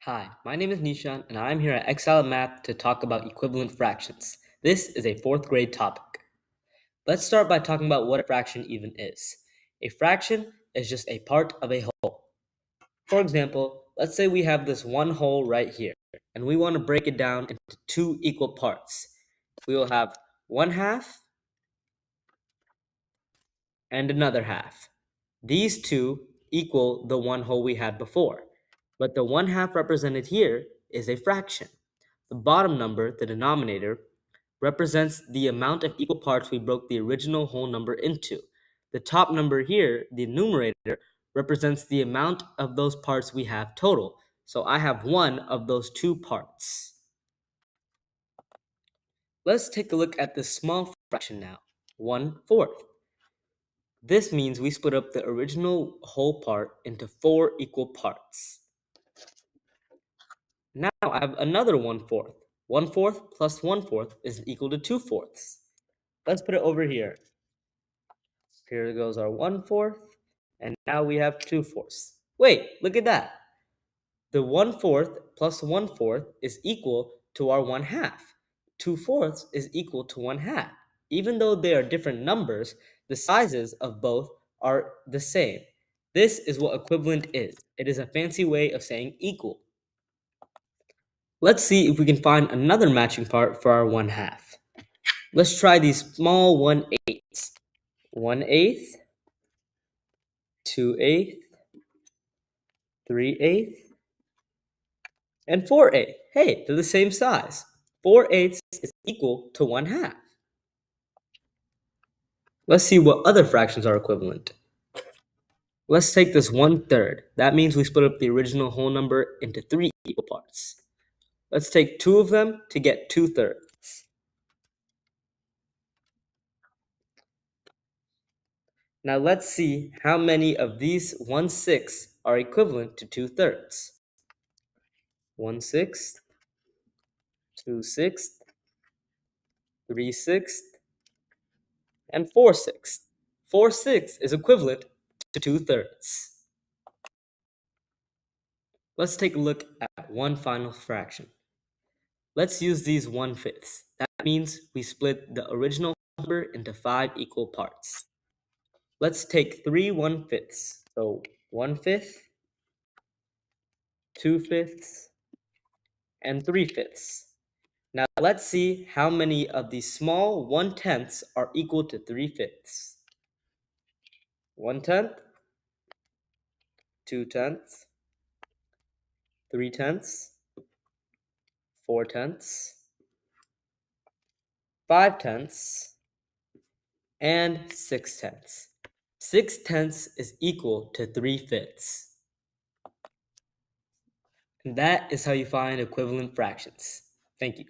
Hi, my name is Nishan, and I'm here at Excel Math to talk about equivalent fractions. This is a fourth grade topic. Let's start by talking about what a fraction even is. A fraction is just a part of a whole. For example, let's say we have this one whole right here, and we want to break it down into two equal parts. We will have one half and another half. These two equal the one whole we had before, but the one half represented here is a fraction. The bottom number, the denominator, represents the amount of equal parts we broke the original whole number into. The top number here, the numerator, represents the amount of those parts we have total. So I have one of those two parts. Let's take a look at this small fraction now, 1/4. This means we split up the original whole part into 4 equal parts. Now I have another 1/4. 1/4 plus 1/4 is equal to 2/4. Let's put it over here. Here goes our 1/4, and now we have 2/4. Wait, look at that. The 1/4 plus 1/4 is equal to our 1/2. 2/4 is equal to 1/2. Even though they are different numbers, the sizes of both are the same. This is what equivalent is. It is a fancy way of saying equal. Let's see if we can find another matching part for our 1/2. Let's try these small 1/8. 1/8, 2/8, 3/8, and 4/8. Hey, they're the same size. 4/8 is equal to 1/2. Let's see what other fractions are equivalent. Let's take this 1/3. That means we split up the original whole number into 3 equal parts. Let's take 2 of them to get 2/3. Now let's see how many of these 1/6 are equivalent to 2/3. 1/6, 2/6, 3/6, and 4/6. 4/6 is equivalent to 2/3. Let's take a look at one final fraction. Let's use these 1/5. That means we split the original number into 5 equal parts. Let's take 3 1/5. So 1/5, 2/5, and 3/5. Now let's see how many of these small 1/10ths are equal to 3/5. 1/10, 2/10, 3/10, 4/10, 5/10, and 6/10. 6/10 is equal to 3/5. And that is how you find equivalent fractions. Thank you.